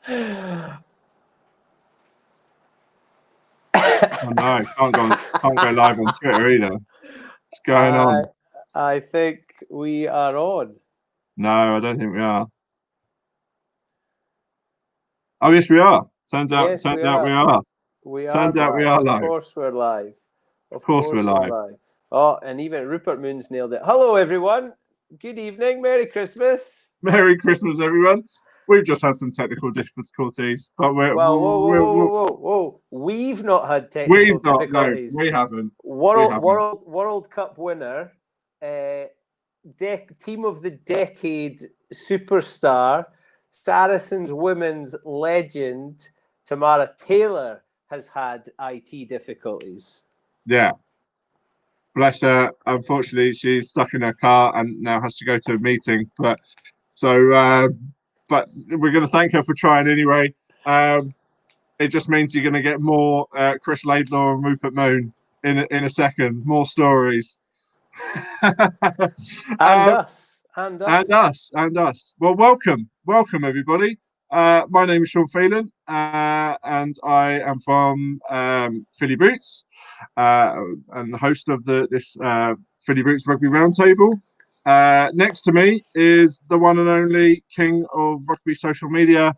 Oh no, can't go live on Twitter either. What's going on? I think we are on. No, I don't think we are. Oh yes, we are. Turns out we are. Turns out we are live. Of course we're live. Of course we're live. Oh, and even Rupert Moon's nailed it. Hello everyone. Good evening. Merry Christmas. Merry Christmas, everyone. We've just had some technical difficulties, but whoa. We've not had technical difficulties. No, we haven't. World Cup winner, team of the decade superstar, Saracens women's legend, Tamara Taylor has had IT difficulties. Yeah. Bless her. Unfortunately, she's stuck in her car and now has to go to a meeting. But we're going to thank her for trying anyway. It just means you're going to get more Chris Laidlaw and Rupert Moon in a second. More stories. And us. Well, welcome everybody. My name is Sean Phelan, and I am from Philly Boots, and the host of this Philly Boots Rugby Round Table. Next to me is the one and only king of rugby social media,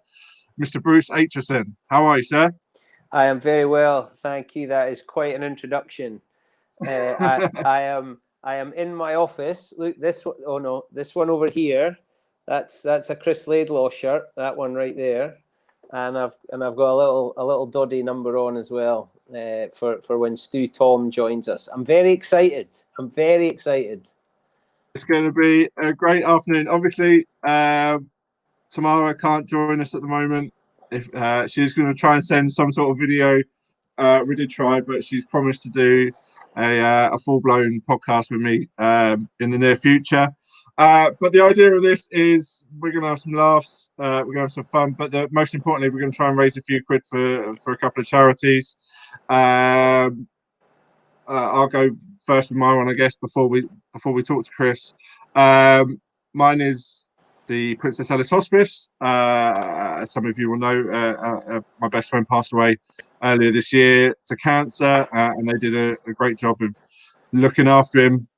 Mr. Bruce Aitchison. How are you, sir? I am very well, thank you. That is quite an introduction. I am in my office. Look, this one. Oh no, this one over here. That's a Chris Laidlaw shirt. That one right there, and I've got a little Doddy number on as well for when Stu Tom joins us. I'm very excited. It's going to be a great afternoon. Obviously, Tamara can't join us at the moment. If she's going to try and send some sort of video, we did try, but she's promised to do a full-blown podcast with me in the near future. But the idea of this is we're going to have some laughs, we're going to have some fun, but most importantly, we're going to try and raise a few quid for a couple of charities. I'll go first with my one, I guess, before we talk to Chris. Mine is the Princess Alice Hospice. Some of you will know my best friend passed away earlier this year to cancer, and they did a great job of looking after him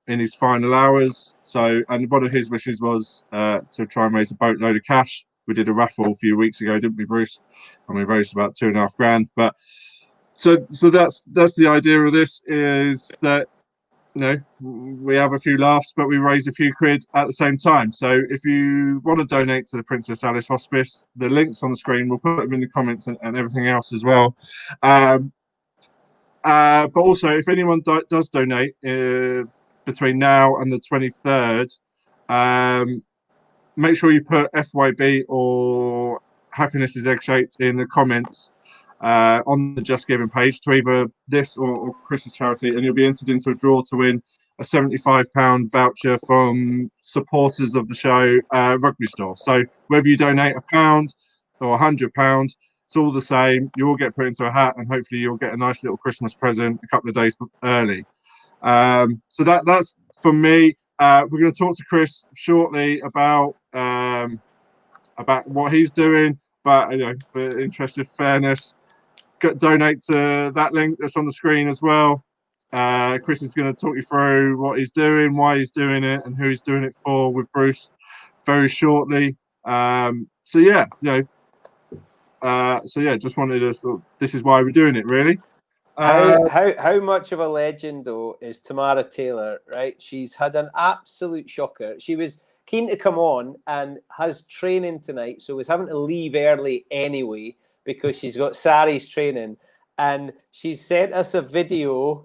in his final hours. And one of his wishes was to try and raise a boatload of cash. We did a raffle a few weeks ago, didn't we, Bruce? And we raised about $2,500. But so that's the idea of this, is that we have a few laughs, but we raise a few quid at the same time. So if you want to donate to the Princess Alice Hospice, the links on the screen, we'll put them in the comments and everything else as well. But also, if anyone does donate between now and the 23rd, make sure you put FYB or Happiness is Egg-Shaped in the comments on the Just Giving page to either this or Chris's charity, and you'll be entered into a draw to win a £75 voucher from supporters of the show rugby store. So whether you donate £1 or £100, it's all the same. You all get put into a hat, and hopefully you'll get a nice little Christmas present a couple of days early. So that's from me. We're going to talk to Chris shortly about what he's doing, but for interest of fairness, donate to that link that's on the screen as well. Chris is going to talk you through what he's doing, why he's doing it, and who he's doing it for with Bruce very shortly. Just wanted to. This is why we're doing it, really. How much of a legend though is Tamara Taylor? Right, she's had an absolute shocker. She was keen to come on and has training tonight, so was having to leave early anyway, because she's got Sari's training, and she sent us a video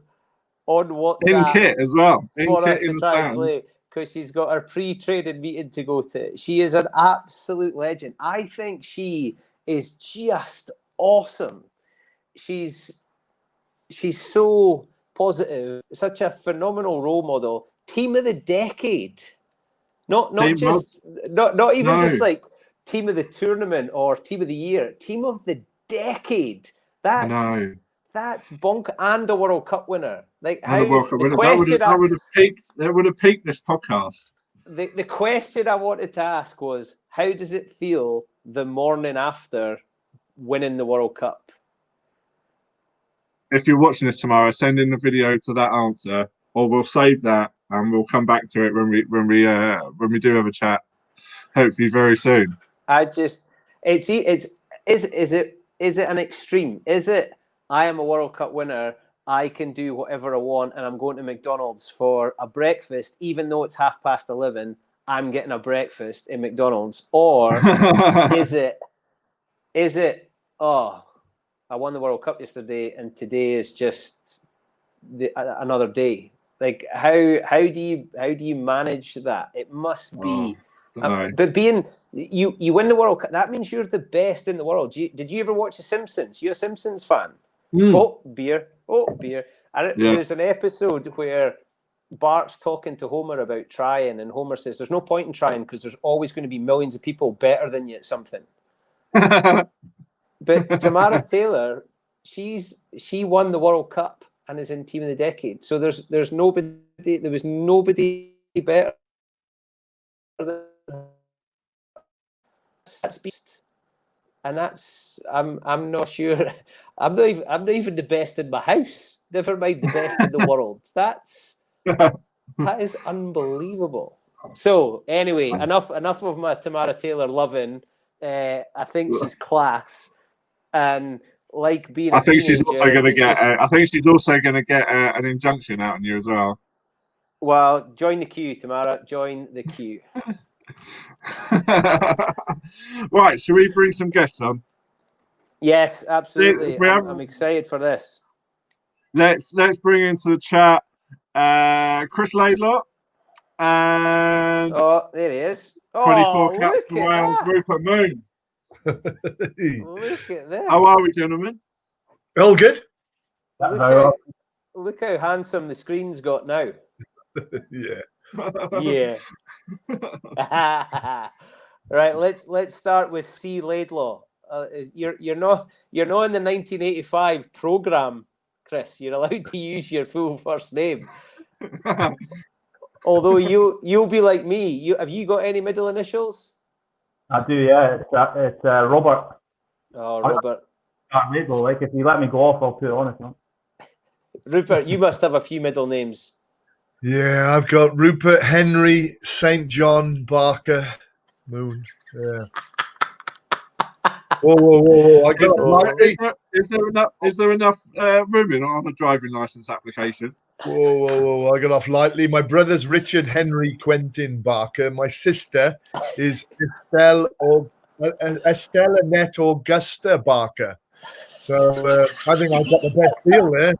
on WhatsApp in kit as well for us to try and play, because she's got her pre-training meeting to go to. She is an absolute legend. I think she is just awesome. She's so positive, such a phenomenal role model. Team of the decade, not just like team of the tournament or team of the year, team of the decade. That's bonk, and a World Cup winner. Like how the question that would have peaked this podcast. The question I wanted to ask was, how does it feel the morning after winning the World Cup? If you're watching this tomorrow, send in the video to that answer, or we'll save that and we'll come back to it when we do have a chat. Hopefully, very soon. Is it an extreme? Is it, I am a World Cup winner, I can do whatever I want, and I'm going to McDonald's for a breakfast, even though it's 11:30, I'm getting a breakfast in McDonald's? Or is it, oh, I won the World Cup yesterday, and today is just another day? Like, how do you manage that? It must be. But being you win the World Cup, that means you're the best in the world. Did you ever watch The Simpsons? You're a Simpsons fan? Oh, beer. There's an episode where Bart's talking to Homer about trying, and Homer says there's no point in trying because there's always going to be millions of people better than you at something. But Tamara Taylor, she won the World Cup and is in Team of the Decade. So there was nobody better than that's beast. And that's I'm not sure. I'm not even the best in my house. Never mind the best in the world. That is unbelievable. So anyway, enough of my Tamara Taylor loving. I think she's class, and like being. I think she's also going to get. I think she's also going to get an injunction out on you as well. Well, join the queue, Tamara. Join the queue. Right, shall we bring some guests on? Yes, absolutely. I'm excited for this. Let's bring into the chat Chris Laidlaw and there he is. 24 caps for Wales, Rupert Moon. Look at this. How are we, gentlemen? All good. Look how handsome the screen's got now. Yeah. Yeah. Right, let's start with C. Laidlaw. You're not in the 1985 program, Chris. You're allowed to use your full first name. Although you'll be like me. Have you got any middle initials? I do, yeah. It's Robert. Oh, Robert. Like, if you let me go off, I'll put it on it. No? Rupert, you must have a few middle names. Yeah, I've got Rupert, Henry, St. John, Barker, Moon. Yeah. Whoa. I got is there enough room on a driving license application? Whoa. I got off lightly. My brother's Richard Henry Quentin Barker. My sister is Estelle Annette Augusta Barker. So I think I got the best deal there.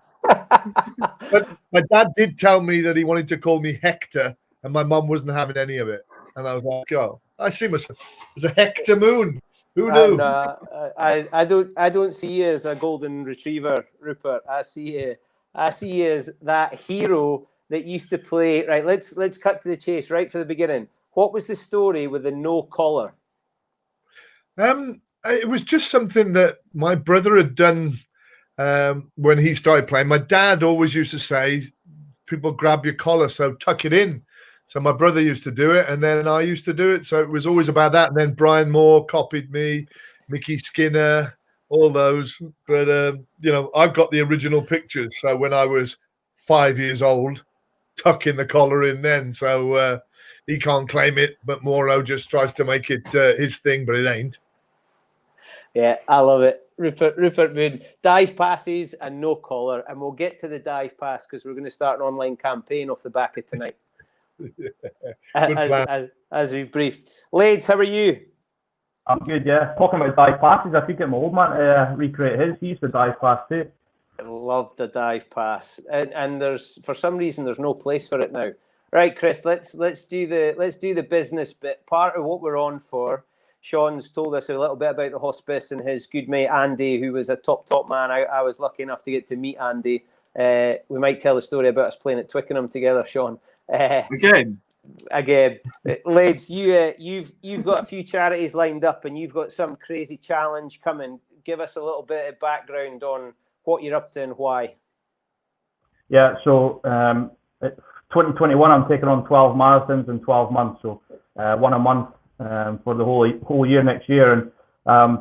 But my dad did tell me that he wanted to call me Hector, and my mum wasn't having any of it. And I was like, "Oh, I see myself as a Hector Moon." Who knew? I don't see you as a golden retriever, Rupert. I see you as that hero that used to play. Right, let's cut to the chase right from the beginning. What was the story with the no collar? It was just something that my brother had done when he started playing. My dad always used to say, "People grab your collar, so tuck it in." So my brother used to do it, and then I used to do it. So it was always about that. And then Brian Moore copied me, Mickey Skinner, all those. But, I've got the original pictures. So when I was 5 years old, tucking the collar in then. So he can't claim it, but Moro just tries to make it his thing, but it ain't. Yeah, I love it. Rupert Moon, dive passes and no collar. And we'll get to the dive pass because we're going to start an online campaign off the back of tonight. As we've briefed. Lades, how are you? I'm good, yeah. Talking about dive passes, I could get my old man to recreate his. He used to dive pass too. I love the dive pass, and there's for some reason there's no place for it now. Right, Chris, let's do the business bit. Part of what we're on for. Sean's told us a little bit about the hospice and his good mate Andy, who was a top man. I was lucky enough to get to meet Andy. We might tell the story about us playing at Twickenham together, Sean. Again, Lades, you've got a few charities lined up, and you've got some crazy challenge coming. Give us a little bit of background on what you're up to and why. Yeah, so 2021, I'm taking on 12 marathons in 12 months, so one a month for the whole year next year, and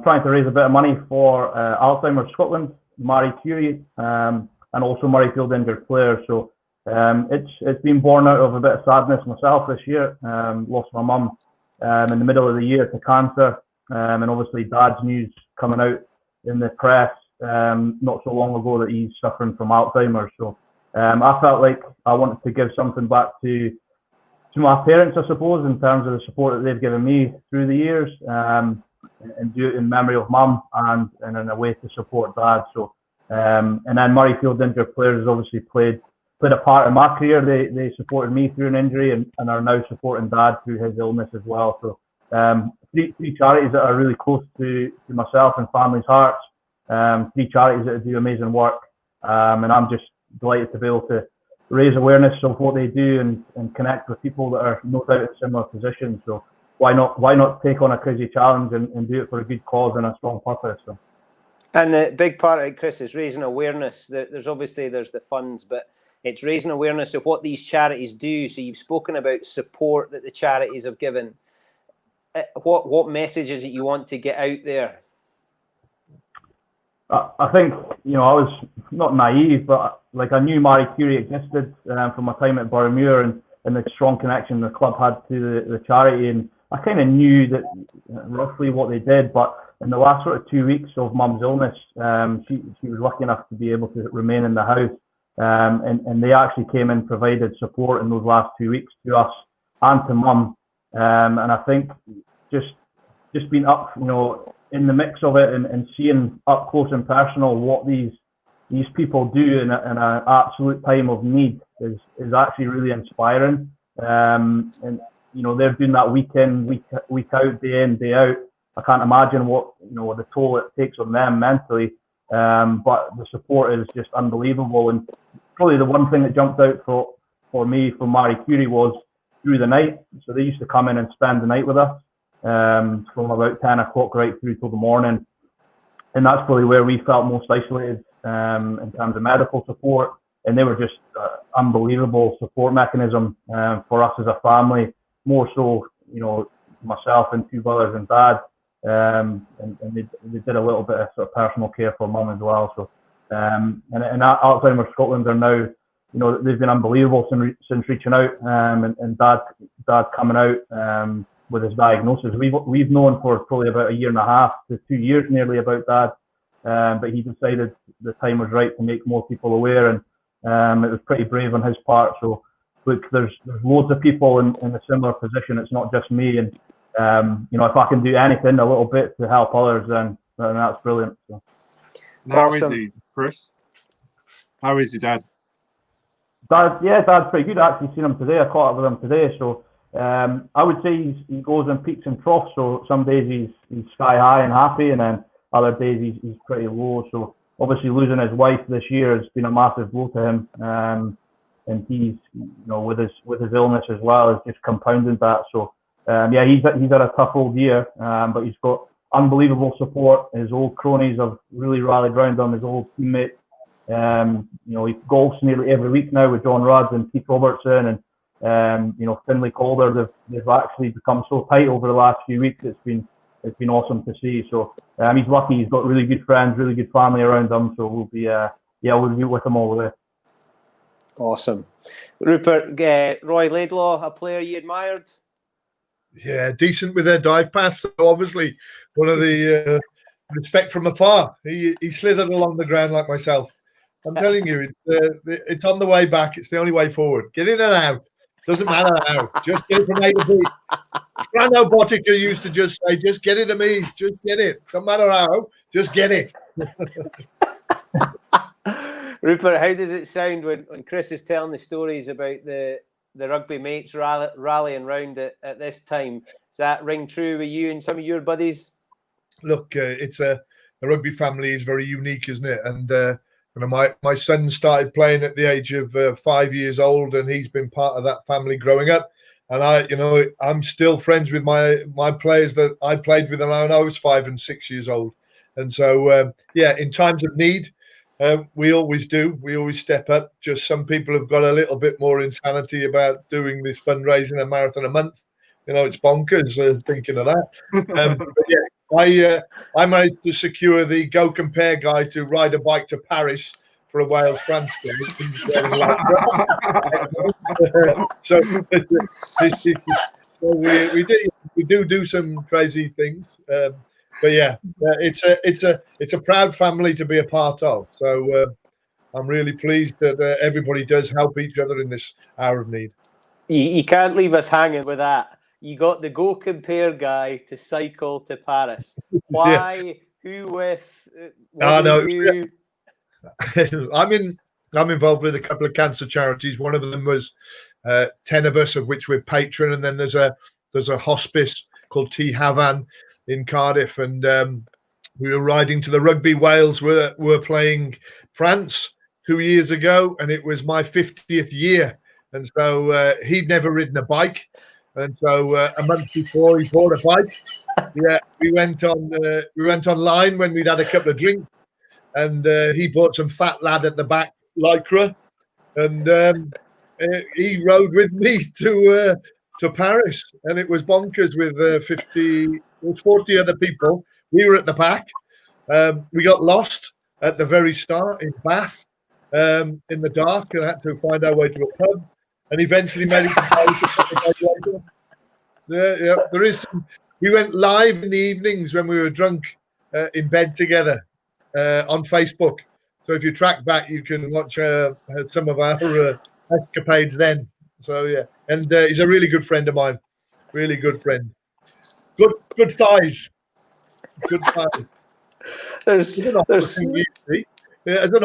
trying to raise a bit of money for Alzheimer's Scotland, Marie Curie, and also Murrayfield injured players. So it's been born out of a bit of sadness myself this year. Lost my mum in the middle of the year to cancer, and obviously Dad's news coming out in the press not so long ago that he's suffering from Alzheimer's. So I felt like I wanted to give something back to my parents, I suppose, in terms of the support that they've given me through the years, and do it in memory of Mum and in a way to support Dad. So and then Murrayfield injured players has obviously played a part in my career. They supported me through an injury and are now supporting Dad through his illness as well. So three charities that are really close to myself and family's hearts. Three charities that do amazing work, and I'm just delighted to be able to raise awareness of what they do and connect with people that are no doubt in similar positions. So why not take on a crazy challenge and do it for a good cause and a strong purpose? So. And the big part of it, Chris, is raising awareness. There's the funds, but it's raising awareness of what these charities do. So you've spoken about support that the charities have given. What messages that you want to get out there? I think, I was not naive, but like I knew Marie Curie existed from my time at Boroughmuir and the strong connection the club had to the charity, and I kind of knew that roughly what they did. But in the last sort of 2 weeks of Mum's illness, she was lucky enough to be able to remain in the house, and they actually came and provided support in those last 2 weeks to us and to Mum, and I think just being up, in the mix of it and seeing up close and personal what these people do in an absolute time of need is actually really inspiring. And they're doing that week in, week out, day in, day out. I can't imagine what the toll it takes on them mentally. But the support is just unbelievable. And probably the one thing that jumped out for me from Marie Curie was through the night. So they used to come in and spend the night with us. From about 10 o'clock right through till the morning, and that's probably where we felt most isolated in terms of medical support, and they were just unbelievable support mechanism for us as a family, more so myself and two brothers and Dad, and they did a little bit of sort of personal care for Mum as well. So and Alzheimer's Scotland are now, they've been unbelievable since reaching out, and Dad coming out with his diagnosis. We've known for probably about 1.5 to 2 years nearly about Dad, but he decided the time was right to make more people aware, and it was pretty brave on his part. So look, there's loads of people in a similar position. It's not just me, and if I can do anything a little bit to help others, then that's brilliant. So. How is he, Chris? How is your dad? Dad's pretty good. I actually seen him today. I caught up with him today, so I would say he goes in peaks and troughs. So some days he's sky high and happy, and then other days he's pretty low. So obviously losing his wife this year has been a massive blow to him, and he's with his illness as well has just compounded that. So he's had a tough old year, but he's got unbelievable support. His old cronies have really rallied round him. His old teammates. He golfs nearly every week now with John Rudd and Keith Robertson and Finlay Calder. They've actually become so tight over the last few weeks. It's been awesome to see. So he's lucky. He's got really good friends, really good family around him. So we'll be with him all the way. Awesome, Rupert. Roy Laidlaw, a player you admired? Yeah, decent with their dive pass. So obviously, one of the respect from afar. He slithered along the ground like myself. I'm telling you, it's on the way back. It's the only way forward. Get in and out. Doesn't matter how. Just get it from A to B. Frano Botica used to just say, just get it to me. Just get it. Don't matter how. Just get it. Rupert, how does it sound when Chris is telling the stories about the rugby mates rallying round at this time? Does that ring true with you and some of your buddies? Look, it's the rugby family is very unique, isn't it? And my son started playing at the age of 5 years old, and he's been part of that family growing up. And I'm still friends with my players that I played with when I was 5 and 6 years old. And so, in times of need, we always do. We always step up. Just some people have got a little bit more insanity about doing this fundraising, a marathon a month. it's bonkers thinking of that. But yeah, I managed to secure the Go Compare guy to ride a bike to Paris for a Wales-France game. So we do some crazy things. But yeah, it's a proud family to be a part of. So I'm really pleased that everybody does help each other in this hour of need. You can't leave us hanging with that. You got the Go Compare guy to cycle to Paris. Why? Yeah. Who with? I'm involved with a couple of cancer charities. One of them was 10 of us, of which we're patron, and then there's a hospice called T Havan in Cardiff, and we were riding to the rugby. Wales were playing France 2 years ago, and it was my 50th year, and so he'd never ridden a bike, and so a month before he bought a bike. Yeah, we went online when we'd had a couple of drinks, and he bought some fat lad at the back lycra, and he rode with me to Paris, and it was bonkers with 40 other people. We were at the back. We got lost at the very start in Bath in the dark, and had to find our way to a pub, and eventually made it to Paris. Yeah, there is some. We went live in the evenings when we were drunk in bed together on Facebook. So if you track back, you can watch some of our escapades then. So yeah, and he's a really good friend of mine. Really good friend. Good thighs. Good thighs. As an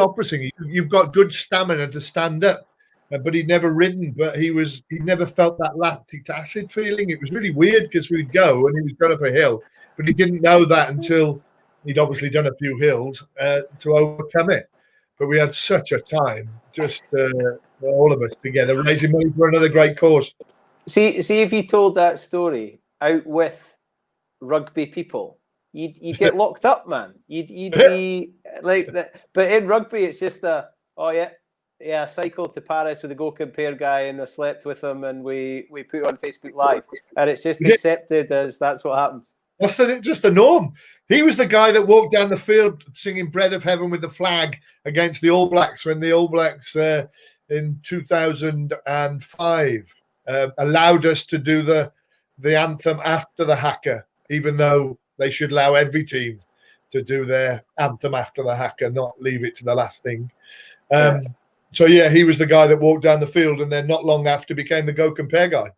opera singer, you've got good stamina to stand up. But he'd never ridden, but he never felt that lactic acid feeling. It was really weird because we'd go and he was going up a hill, but he didn't know that until he'd obviously done a few hills to overcome it. But we had such a time, just all of us together, raising money for another great cause. See if you told that story out with rugby people, you'd get locked up, man. You'd be like that. But in rugby, it's just I cycled to Paris with the Go Compare guy, and I slept with him, and we put it on Facebook Live, and it's just accepted as that's what happens. That's just the norm. He was the guy that walked down the field singing "Bread of Heaven" with the flag against the All Blacks when the All Blacks in 2005 allowed us to do the anthem after the haka, even though they should allow every team to do their anthem after the haka, not leave it to the last thing. So yeah, he was the guy that walked down the field, and then not long after became the Go Compare guy.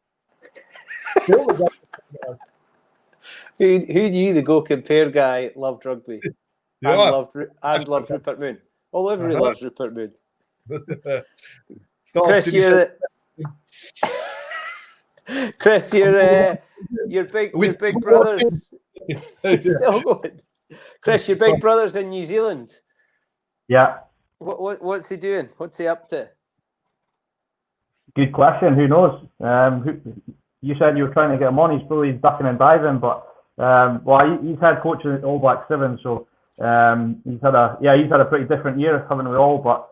Who knew the Go Compare guy loved rugby and loved Rupert Moon? Well, everybody loves Rupert Moon. Chris, your big brothers still going. Chris, your big brother's in New Zealand. Yeah. What's he doing? What's he up to? Good question. Who knows? You said you were trying to get him on. He's probably ducking and diving, but he's head coach at All Black 7, so he's had a pretty different year, haven't we all? But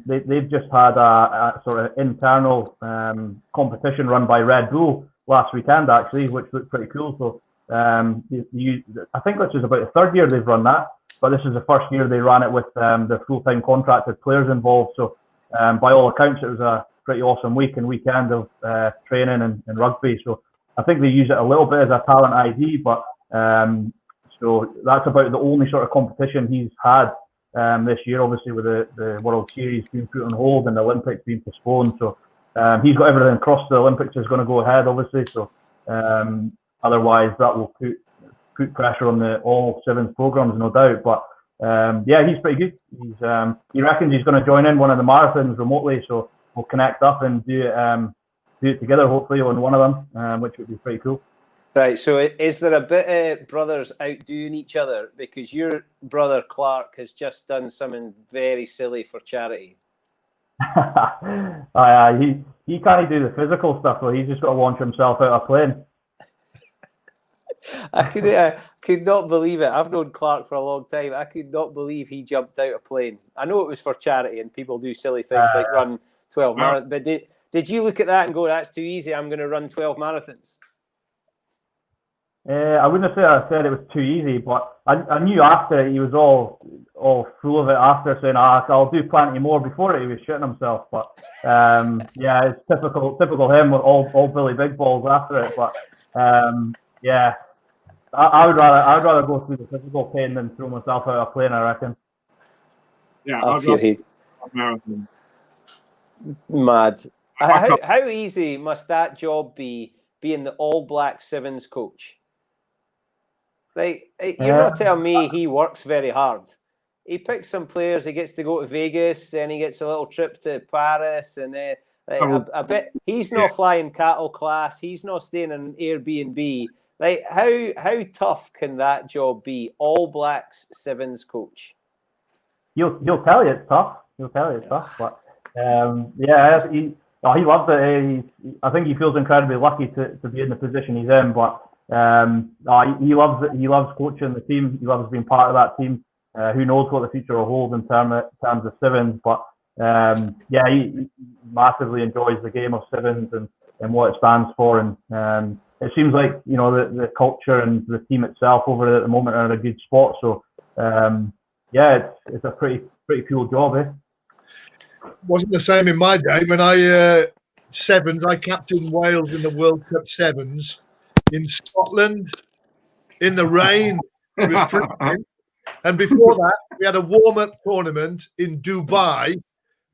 they've just had a sort of internal competition run by Red Bull last weekend, actually, which looked pretty cool. So I think this is about the third year they've run that. But this is the first year they ran it with the full-time contracted players involved. So by all accounts, it was a pretty awesome week and weekend of training and rugby. So I think they use it a little bit as a talent ID, but so that's about the only sort of competition he's had this year, obviously with the World Series being put on hold and the Olympics being postponed. So he's got everything across. The Olympics is going to go ahead, obviously. So otherwise, that will put pressure on the all sevens programs, no doubt. But he's pretty good. He reckons he's going to join in one of the marathons remotely, so we'll connect up and do it together, hopefully on one of them, which would be pretty cool. Right. So is there a bit of brothers outdoing each other? Because your brother Clark has just done something very silly for charity. He can't do the physical stuff, though. He's just got to launch himself out of a plane. I could not believe it. I've known Clark for a long time. I could not believe he jumped out a plane. I know it was for charity, and people do silly things like run 12 marathons. But did you look at that and go, "That's too easy. I'm going to run 12 marathons"? I wouldn't say I said it was too easy, but I knew after he was all full of it after, saying, I'll do plenty more. Before it, he was shitting himself. But yeah, it's typical him with all Billy Big Balls after it. But yeah, I would rather go through the physical pain than throw myself out of a plane, I reckon. Yeah, Off your head. Mad. How easy must that job be, being the All Black Sevens coach? Like, you're not telling me he works very hard. He picks some players, he gets to go to Vegas, and he gets a little trip to Paris, and then I bet he's not flying cattle class, he's not staying in an Airbnb. Like, how tough can that job be? All Blacks Sevens coach. He'll tell you it's tough. But yeah, he loves it. I think he feels incredibly lucky to be in the position he's in. But he loves it. He loves coaching the team. He loves being part of that team. Who knows what the future will hold in terms of sevens? But yeah, he massively enjoys the game of sevens and what it stands for. And it seems like, you know, the culture and the team itself over there at the moment are in a good spot. So yeah, it's a pretty cool job, eh? Wasn't the same in my day when I sevens. I captained Wales in the World Cup sevens in Scotland in the rain, refreshing. And before that, we had a warm-up tournament in Dubai,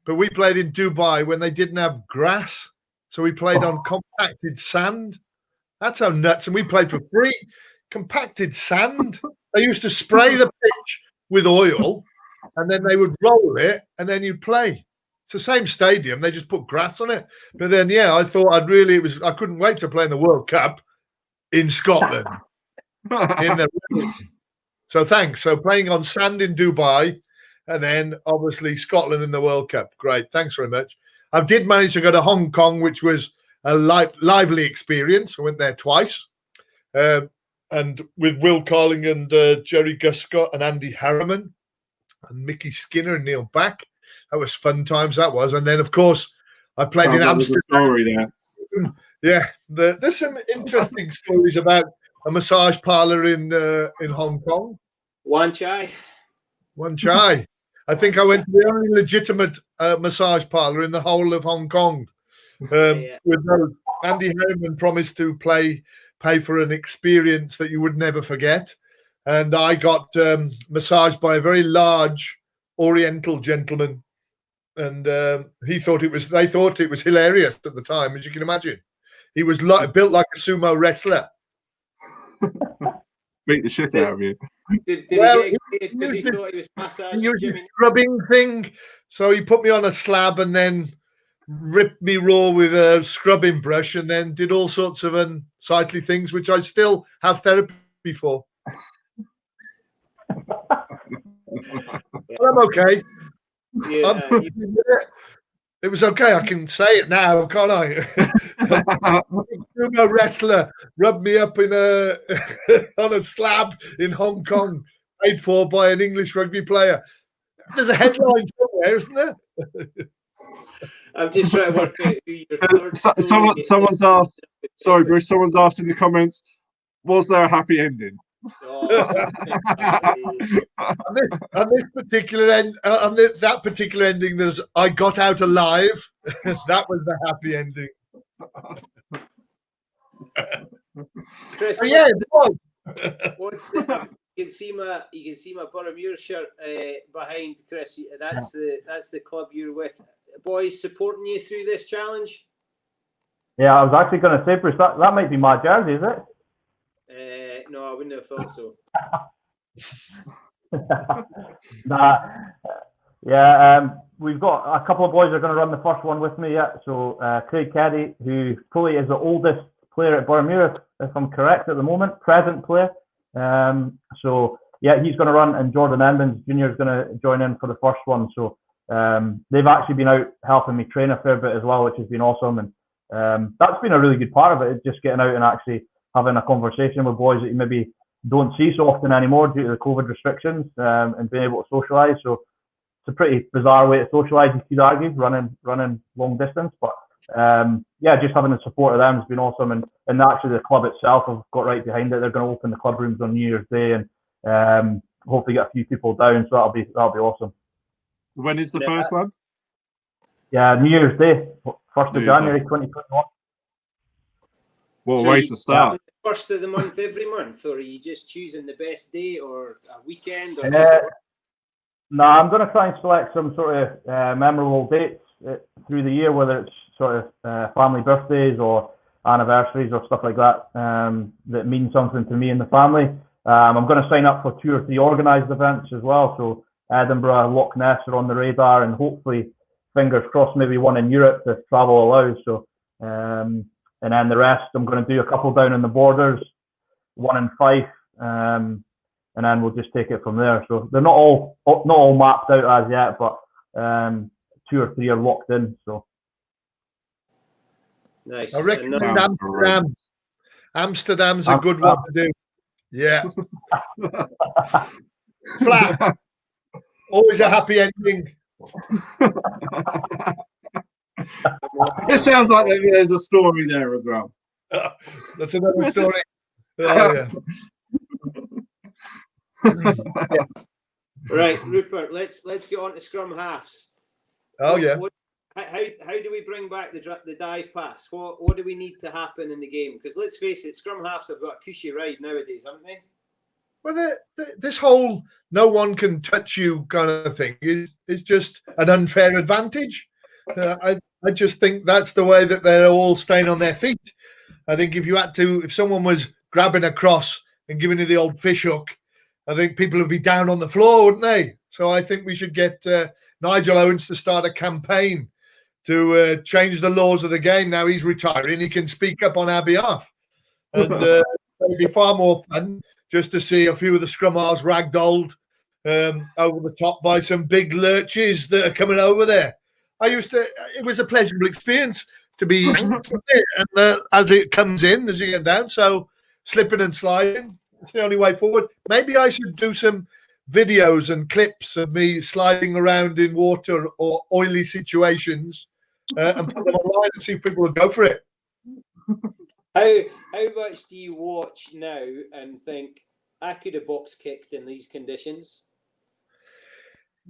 but we played in Dubai when they didn't have grass, so we played on compacted sand. That's how nuts. And we played for free. Compacted sand. They used to spray the pitch with oil, and then they would roll it, and then you'd play. It's the same stadium. They just put grass on it. But then, yeah, I thought I couldn't wait to play in the World Cup in Scotland. So thanks. So playing on sand in Dubai, and then obviously Scotland in the World Cup. Great. Thanks very much. I did manage to go to Hong Kong, which was a lively experience. I went there twice. And with Will Carling and Jerry Guscott and Andy Harriman and Mickey Skinner and Neil Back. That was fun times, that was. And then, of course, I played in Amsterdam. Story there. Yeah, there's some interesting stories about a massage parlor in Hong Kong. Wan Chai. I think I went to the only legitimate massage parlor in the whole of Hong Kong. With those, Andy Harriman promised to pay for an experience that you would never forget, and I got massaged by a very large Oriental gentleman, and they thought it was hilarious at the time, as you can imagine. He was built like a sumo wrestler. Beat the shit out of you. Did he get excited because he thought he was massaging Jimmy? Scrubbing thing. So he put me on a slab and then ripped me raw with a scrubbing brush, and then did all sorts of unsightly things, which I still have therapy for. But I'm okay. Yeah, it was okay. I can say it now, can't I? Sumo wrestler rubbed me up in on a slab in Hong Kong, paid for by an English rugby player. There's a headline somewhere, isn't there? I'm just trying to work out who your someone's asked. Sorry, Bruce. Someone's asked in the comments, was there a happy ending? On this particular end, on that particular ending, there's I got out alive. That was the happy ending. Chris, yeah, it was. You can see my Borough shirt behind Chris. That's the club you're with. Boys supporting you through this challenge. Yeah, I was actually going to say, Bruce, that might be my jersey, is it? No, I wouldn't have thought so. We've got a couple of boys that are going to run the first one with me yet. So Craig Keddy, who probably is the oldest player at Boroughmuir, if I'm correct at the moment, present player. So yeah, he's going to run, and Jordan Edmonds Jr. is going to join in for the first one. So they've actually been out helping me train a fair bit as well, which has been awesome. And that's been a really good part of it, just getting out and actually having a conversation with boys that you maybe don't see so often anymore due to the COVID restrictions, and being able to socialise. So it's a pretty bizarre way to socialise, you could argue, running long distance. But yeah, just having the support of them has been awesome, and actually the club itself have got right behind it. They're going to open the club rooms on New Year's Day, and hopefully get a few people down. So that'll be awesome. When is the first one? Yeah, New Year's Day, 1st of January 2021. What a way to start! First of the month every month, or are you just choosing the best day or a weekend? Or no, I'm going to try and select some sort of memorable dates through the year, whether it's sort of family birthdays or anniversaries or stuff like that, that mean something to me and the family. I'm going to sign up for 2 or 3 organised events as well. So Edinburgh, Loch Ness are on the radar, and hopefully, fingers crossed, maybe one in Europe if travel allows. So, and then the rest, I'm going to do a couple down in the borders, 1 in Fife, and then we'll just take it from there. So they're not all mapped out as yet, but 2 or 3 are locked in. So nice. I reckon Amsterdam's a good one to do. Yeah. Flat. Always a happy ending. It sounds like there's a story there as well. That's another story. Oh, yeah. Right, Rupert. Let's get on to scrum halves. Oh, yeah. How do we bring back the dive pass? What do we need to happen in the game? Because let's face it, scrum halves have got a cushy ride nowadays, haven't they? Well, this whole no one can touch you kind of thing is just an unfair advantage. I just think that's the way that they're all staying on their feet. I think if someone was grabbing across and giving you the old fish hook, I think people would be down on the floor, wouldn't they? So I think we should get Nigel Owens to start a campaign to change the laws of the game. Now he's retiring, he can speak up on our behalf. And it'd be far more fun just to see a few of the scrum halves ragdolled over the top by some big lurches that are coming over there. It was a pleasurable experience to be yanked and as it comes in, as you get down. So slipping and sliding, it's the only way forward. Maybe I should do some videos and clips of me sliding around in water or oily situations and put them online and see if people will go for it. How much do you watch now and think, I could have box kicked in these conditions?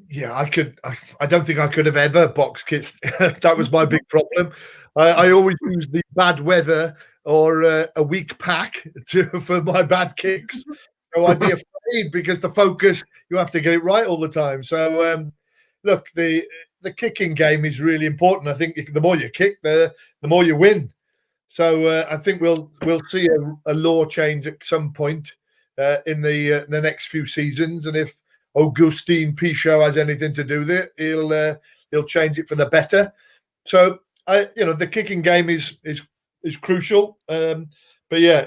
Yeah, I could. I don't think I could have ever box kicked. That was my big problem. I always use the bad weather or a weak pack for my bad kicks. So I'd be afraid because the focus, you have to get it right all the time. So look, the kicking game is really important. I think the more you kick, the more you win. So I think we'll see a law change at some point in the next few seasons, and if Augustine Pichot has anything to do with it, he'll change it for the better. So the kicking game is crucial. But yeah,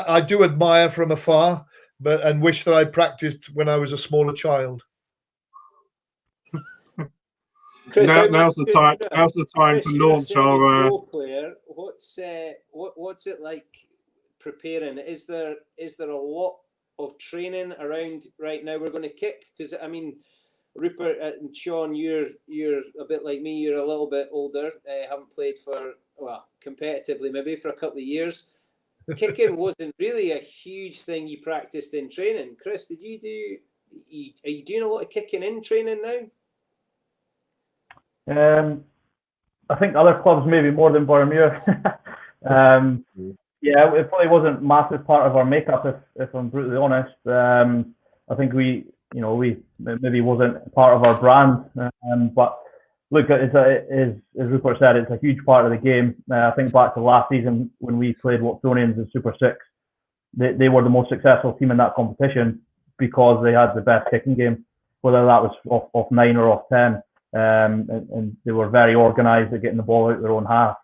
I do admire from afar, and wish that I practiced when I was a smaller child. Chris, now's the time. Now's the time to launch our. Player, what's it like preparing? Is there a lot of training around right now? We're going to kick, because I mean, Rupert and Sean, you're a bit like me. You're a little bit older. Haven't played competitively maybe for a couple of years. Kicking wasn't really a huge thing you practiced in training. Chris, are you doing a lot of kicking in training now? I think other clubs maybe more than Boroughmuir. Yeah, it probably wasn't a massive part of our makeup, if I'm brutally honest. I think we maybe wasn't part of our brand. But look, as Rupert said, it's a huge part of the game. I think back to last season when we played Watsonians in Super 6, they were the most successful team in that competition because they had the best kicking game, whether that was off 9 or off 10. And they were very organised at getting the ball out of their own half.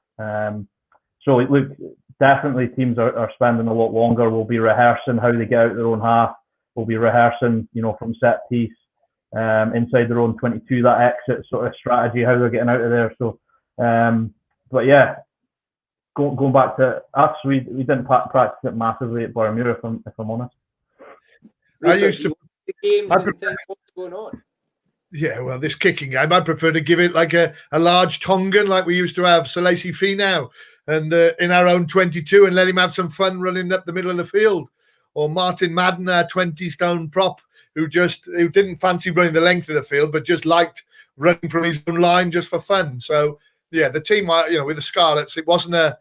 So look, definitely teams are spending a lot longer. We'll be rehearsing how they get out of their own half. We'll be rehearsing, from set piece, inside their own 22, that exit sort of strategy, how they're getting out of there. So, but yeah, going back to us, we didn't practice it massively at Boroughmuir, if I'm honest. I used to. The games and think what's going on. Yeah, well, this kicking game, I'd prefer to give it like a large Tongan, like we used to have Salesi Finau, and in our own 22, and let him have some fun running up the middle of the field. Or Martin Madden, our 20-stone prop, who didn't fancy running the length of the field, but just liked running from his own line just for fun. So, yeah, the team, with the Scarlets, it wasn't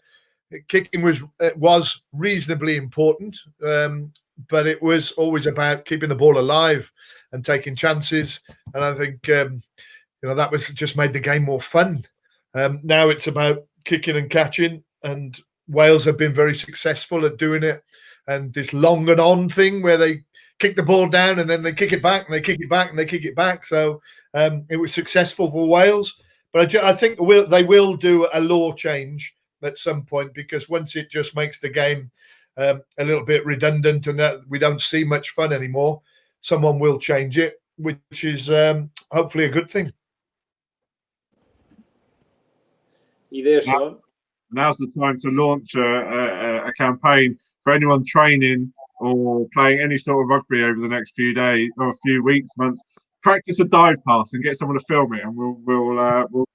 kicking was reasonably important, but it was always about keeping the ball alive and taking chances. And I think, that was just made the game more fun. Now it's about kicking and catching, and Wales have been very successful at doing it. And this long and on thing where they kick the ball down and then they kick it back and they kick it back and they kick it back. So it was successful for Wales. But I think they will do a law change at some point, because once it just makes the game a little bit redundant and that we don't see much fun anymore, someone will change it, which is hopefully a good thing. You there, Sean? Now's the time to launch a campaign for anyone training or playing any sort of rugby over the next few days or a few weeks, months. Practice a dive pass and get someone to film it, and we'll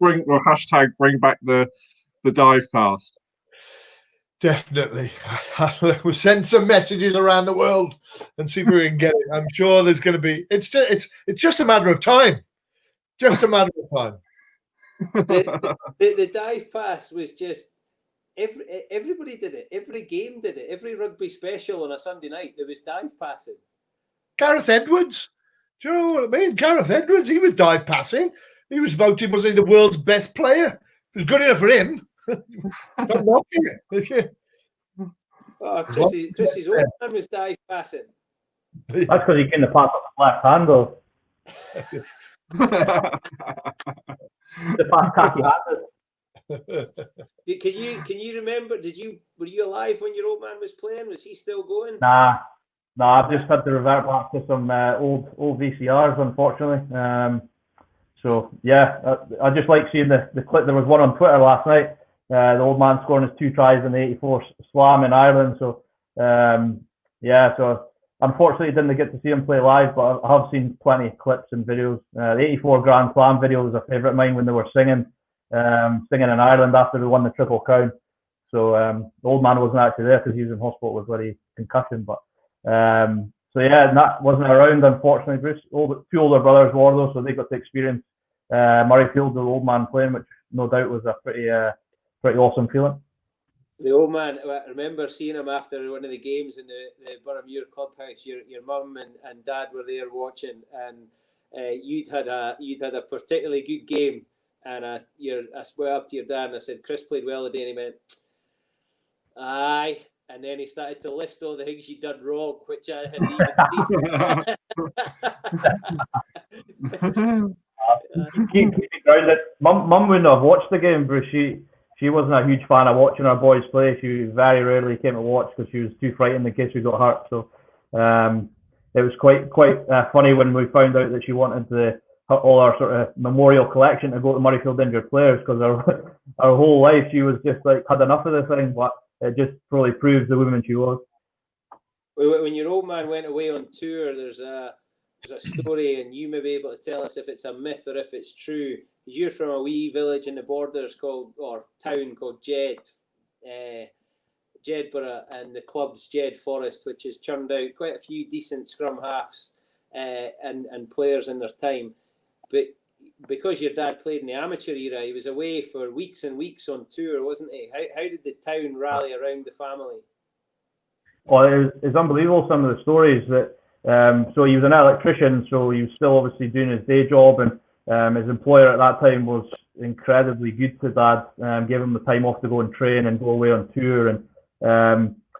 hashtag bring back the dive pass. Definitely. We'll send some messages around the world and see if we can get it. I'm sure there's going to be. It's just a matter of time. Just a matter of time. The dive pass was just everybody did it. Every game did it. Every rugby special on a Sunday night, there was dive passing. Gareth Edwards. Do you know what I mean? Gareth Edwards, he was dive passing. He was voted, wasn't he, the world's best player? It was good enough for him. Not knocking it. Oh, Chris's old man was dive passing. That's because he couldn't pass with the left hand, though. The pass khaki handed. Can you remember? Were you alive when your old man was playing? Was he still going? Nah. I've just had to revert back to some old VCRs, unfortunately. So yeah, I just like seeing the clip. There was one on Twitter last night. The old man scoring his 2 tries in the '84 Slam in Ireland. So So unfortunately, didn't get to see him play live, but I have seen plenty of clips and videos. The '84 Grand Slam video was a favourite of mine when they were singing in Ireland after they won the Triple Crown. So the old man wasn't actually there because he was in hospital with bloody concussion. But that wasn't around, unfortunately, Bruce. 2 older brothers were though, so they got to experience Murrayfield, the old man playing, which no doubt was a pretty awesome feeling. The old man, I remember seeing him after one of the games in the Boroughmuir clubhouse. Your mum and dad were there watching, and you'd had a particularly good game. And I went up to your dad and I said, "Chris played well today," and he went, "Aye." And then he started to list all the things you'd done wrong, which I hadn't even seen. Keep it grounded. Mum wouldn't have watched the game, Bruce. She wasn't a huge fan of watching our boys play. She very rarely came to watch because she was too frightened in case we got hurt. So it was quite funny when we found out that she wanted all our sort of memorial collection to go to Murrayfield injured players, because our whole life she was just like had enough of this thing. But it just probably proves the woman she was. When your old man went away on tour, there's a story, and you may be able to tell us if it's a myth or if it's true. You're from a wee village in the borders town called Jedburgh, and the club's Jed Forest, which has churned out quite a few decent scrum halves and players in their time. But because your dad played in the amateur era, he was away for weeks and weeks on tour, wasn't he? How did the town rally around the family? Well, it's unbelievable, some of the stories that. So he was an electrician, so he was still obviously doing his day job, and his employer at that time was incredibly good to Dad, gave him the time off to go and train and go away on tour. And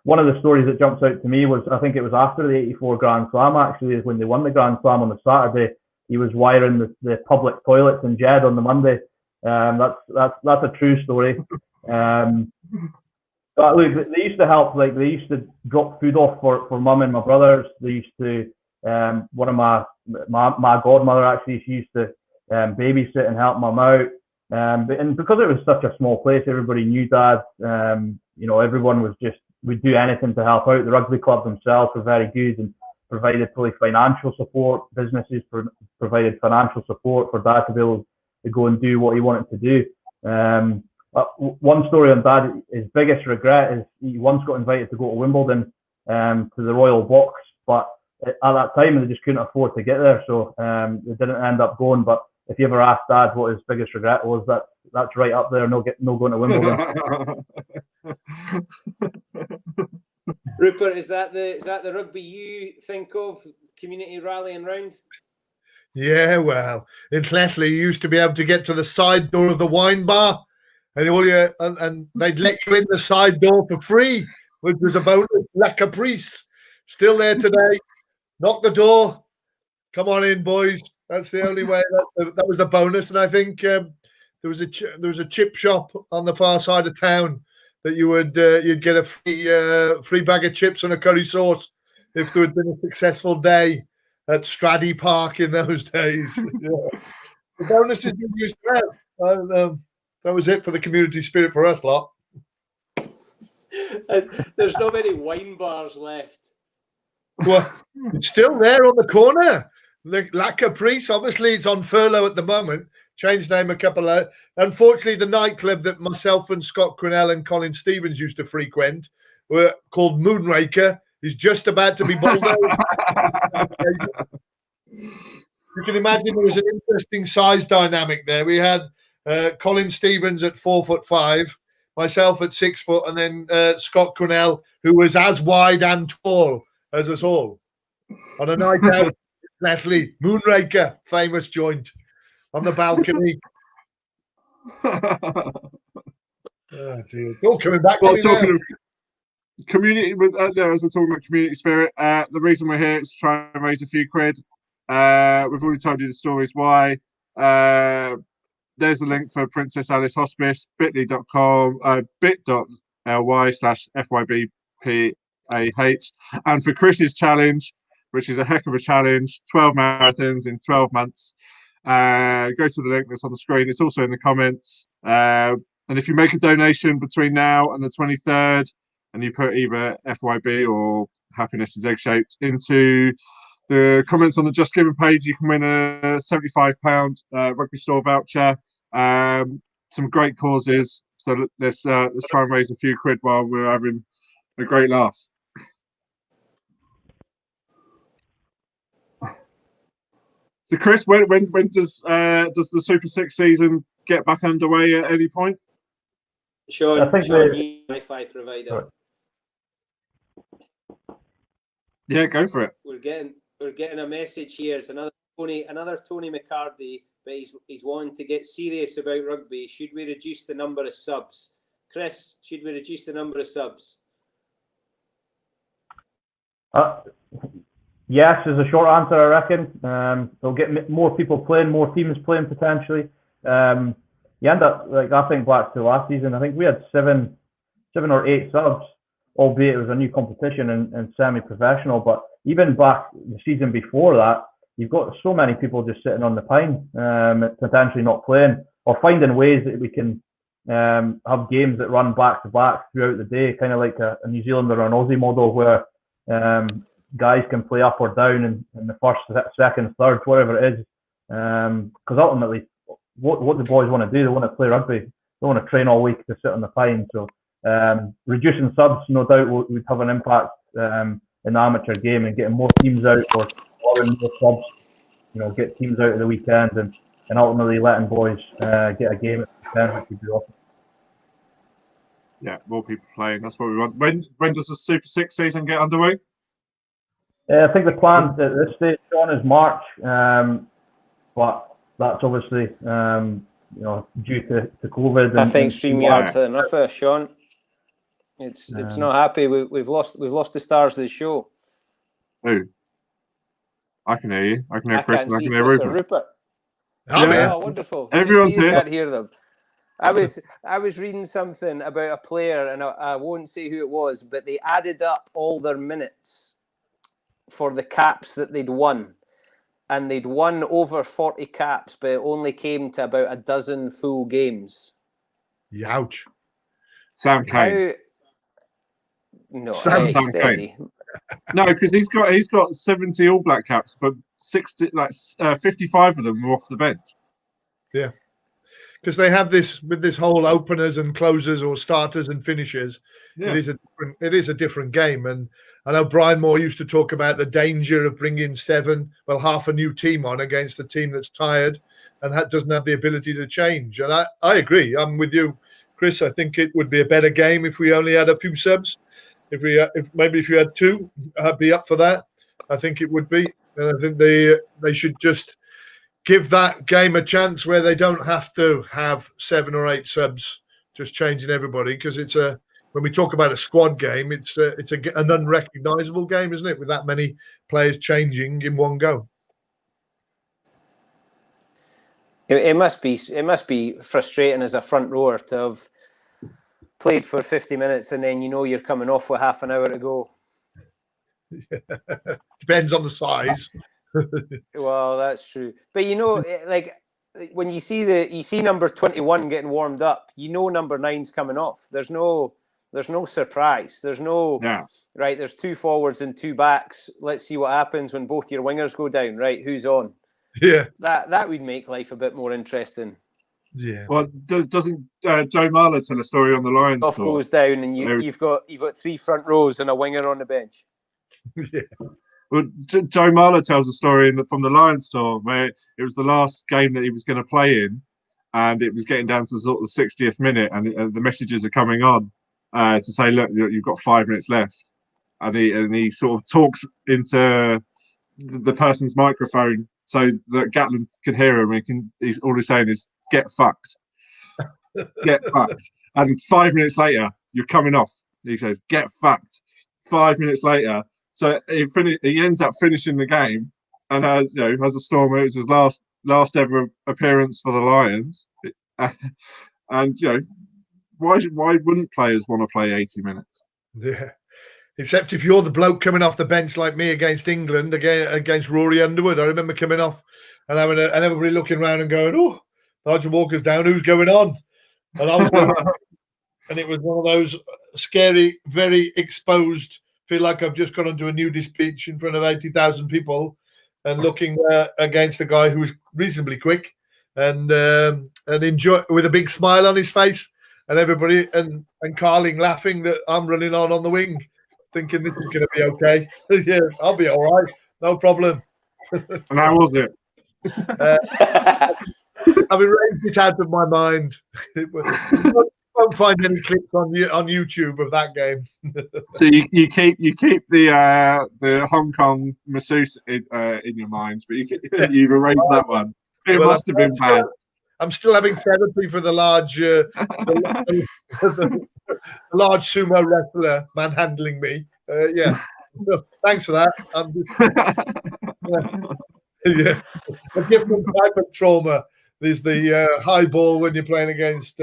one of the stories that jumps out to me was, I think it was after the '84 Grand Slam, actually, is when they won the Grand Slam on the Saturday. He was wiring the public toilets in Jed on the Monday. That's a true story. But look, they used to help. Like, they used to drop food off for Mum and my brothers. They used to. One of my godmother, actually, she used to babysit and help Mum out. And because it was such a small place, everybody knew Dad. Everyone was would do anything to help out. The rugby club themselves were very good, and provided fully financial support. Businesses provided financial support for Dad to be able to go and do what he wanted to do. One story on Dad, his biggest regret is he once got invited to go to Wimbledon to the Royal Box, but at that time they just couldn't afford to get there, so they didn't end up going. But if you ever ask Dad what his biggest regret was, that's right up there. No going to Wimbledon. Rupert, is that the rugby you think of? Community rallying round? Yeah, well, in Cletley, you used to be able to get to the side door of the wine bar, and they'd let you in the side door for free, which was a bonus. La Caprice, still there today. Knock the door. Come on in, boys. That's the only way. That was the bonus, and I think there was a chip shop on the far side of town that you'd get a free bag of chips and a curry sauce if there had been a successful day at Straddy Park in those days. Yeah. The bonuses we used to have. That was it for the community spirit for us lot. There's not many wine bars left. Well, it's still there on the corner. La Caprice, obviously, it's on furlough at the moment. Changed name a couple of. Unfortunately, the nightclub that myself and Scott Quinnell and Colin Stevens used to frequent, were called Moonraker, is just about to be bowled out. You can imagine there was an interesting size dynamic there. We had Colin Stevens at 4'5", myself at 6 foot, and then Scott Quinnell, who was as wide and tall as us all. On a night out, Natalie, Moonraker, famous joint on the balcony. Oh dear! All coming back. Well, talking of community, as we're talking about community spirit, the reason we're here is to try and raise a few quid. We've already told you the stories why. There's the link for Princess Alice Hospice, bit.ly/FYBPAH. And for Chris's challenge, which is a heck of a challenge, 12 marathons in 12 months. Go to the link that's on the screen. It's also in the comments. And if you make a donation between now and the 23rd, and you put either FYB or Happiness is Egg-Shaped into the comments on the Just Giving page, you can win a £75 rugby store voucher. Some great causes. So let's try and raise a few quid while we're having a great laugh. So, Chris, when does the Super Six season get back underway at any point? Sean, I think new Wi-Fi provider. Sorry. Yeah, go for it. We're getting a message here. It's another Tony McCarthy, but he's wanting to get serious about rugby. Should we reduce the number of subs? Chris, should we reduce the number of subs? Yes, is a short answer, I reckon. They'll get more people playing, more teams playing potentially. You end up, like I think back to last season, I think we had seven or 8 subs, albeit it was a new competition and semi-professional. But even back the season before that, you've got so many people just sitting on the pine, potentially not playing, or finding ways that we can have games that run back to back throughout the day, kind of like a New Zealand or an Aussie model where guys can play up or down in the first, second, third, whatever it is. Because ultimately, what the boys want to do, they want to play rugby. They want to train all week to sit on the pine. So reducing subs, no doubt, would have an impact in the amateur game and getting more teams out or allowing more subs. Get teams out of the weekend and ultimately letting boys get a game at the weekend, which would be awesome. Yeah, more people playing. That's what we want. When does the Super Six season get underway? I think the plan at this stage, Sean, is March, but that's obviously due to COVID. I think StreamYard's had enough of Sean. It's not happy. We've lost the stars of the show. Who? I can hear you. I can hear Chris and I can hear Rupert. Oh, wonderful. Everyone's here. Can't hear them. I was reading something about a player, and I won't say who it was, but they added up all their minutes for the caps that they'd won, and they'd won over 40 caps, but it only came to about a dozen full games. Youch. Sam Kane. No, Sam steady. Kane. No, because he's got 70 All Black caps, but 55 of them were off the bench. Yeah, because they have this with this whole openers and closers or starters and finishers. Yeah. It is a different game, and I know Brian Moore used to talk about the danger of bringing half a new team on against a team that's tired and doesn't have the ability to change. And I agree. I'm with you, Chris. I think it would be a better game if we only had a few subs. If you had two, I'd be up for that. I think it would be, and I think they should just give that game a chance where they don't have to have 7 or 8 subs, just changing everybody, because when we talk about a squad game, it's an unrecognisable game, isn't it? With that many players changing in one go. It must be frustrating as a front rower to have played for 50 minutes and then you're coming off with half an hour to go. Depends on the size. Well, that's true. But like when you see number 21 getting warmed up, number 9's coming off. There's no surprise. There's no right. There's 2 forwards and 2 backs. Let's see what happens when both your wingers go down. Right, who's on? Yeah, that would make life a bit more interesting. Yeah. Well, doesn't Joe Marler tell a story on the Lions? Off goes down, and you've got 3 front rows and a winger on the bench. Yeah. Well, Joe Marler tells a story from the Lions store where it was the last game that he was going to play in, and it was getting down to sort of the 60th minute, and the messages are coming on to say, "Look, you've got 5 minutes left," and he sort of talks into the person's microphone so that Gatlin can hear him. All he's saying is, "Get fucked, get fucked," and 5 minutes later, "You're coming off." He says, "Get fucked." 5 minutes later. So he ends up finishing the game, and has a Stormer. It was his last ever appearance for the Lions, and why wouldn't players want to play 80 minutes? Yeah, except if you're the bloke coming off the bench like me against England against Rory Underwood. I remember coming off and having and everybody looking around and going, "Oh, Nigel Walker's down. Who's going on?" And I was going, and it was one of those scary, very exposed. Feel like I've just gone onto a nudist beach in front of 80,000 people, and looking against a guy who's reasonably quick and enjoy with a big smile on his face, and everybody and Carling laughing that I'm running on the wing, thinking this is going to be okay. Yeah, I'll be all right, no problem. And how was it? I've erased it out of my mind. I won't find any clips on YouTube of that game. So you keep the Hong Kong masseuse in your mind, but you've erased that one. It must have been bad. I'm still having therapy for the large the large sumo wrestler manhandling me. Yeah, thanks for that. I'm just, yeah, a different type of trauma. There's the high ball when you're playing against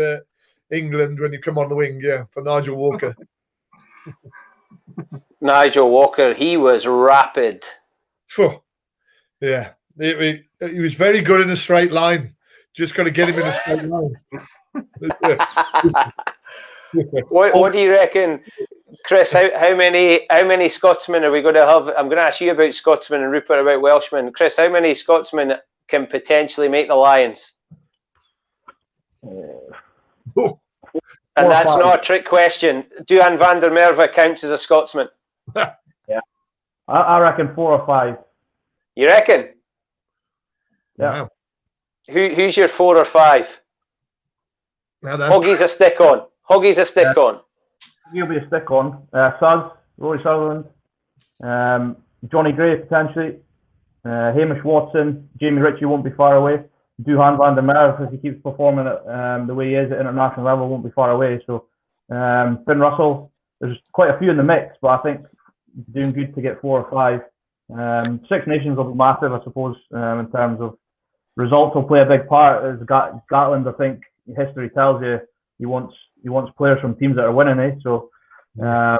England when you come on the wing, for Nigel Walker. Nigel Walker, he was rapid. Yeah, he was very good in a straight line. Just got to get him in a straight line. What do you reckon, Chris? How many Scotsmen are we going to have? I'm going to ask you about Scotsmen and Rupert about Welshmen. Chris, how many Scotsmen can potentially make the Lions? And that's not a trick question. Duhan van der Merwe counts as a Scotsman. Yeah, I reckon 4 or 5. You reckon? Yeah. Who's your 4 or 5? Hoggy's a stick on. Hoggy's a stick on. He'll be a stick on. Suz, Rory Sutherland, Johnny Gray potentially, Hamish Watson, Jamie Ritchie won't be far away. Duhan van der Merwe, if he keeps performing at the way he is at international level, won't be far away. So Finn Russell, there's quite a few in the mix, but I think doing good to get 4 or 5. Six Nations will be massive, I suppose, in terms of results will play a big part. As Gatland, I think history tells you, he wants players from teams that are winning. So I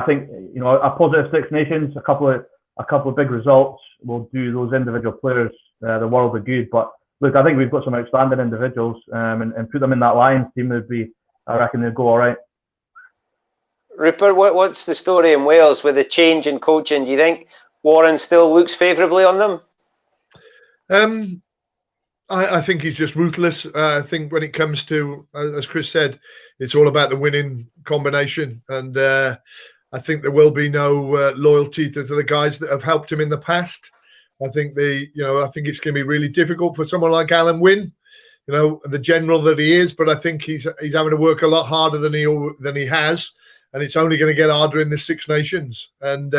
think a positive Six Nations, a couple of big results will do those individual players the world of good. But look, I think we've got some outstanding individuals, and put them in that Lions team, I reckon they'd go all right. Rupert, what's the story in Wales with the change in coaching? Do you think Warren still looks favourably on them? I think he's just ruthless. I think when it comes to, as Chris said, it's all about the winning combination. And I think there will be no loyalty to the guys that have helped him in the past. I think I think it's going to be really difficult for someone like Alan Wynne, the general that he is. But I think he's having to work a lot harder than he has, and it's only going to get harder in the Six Nations. And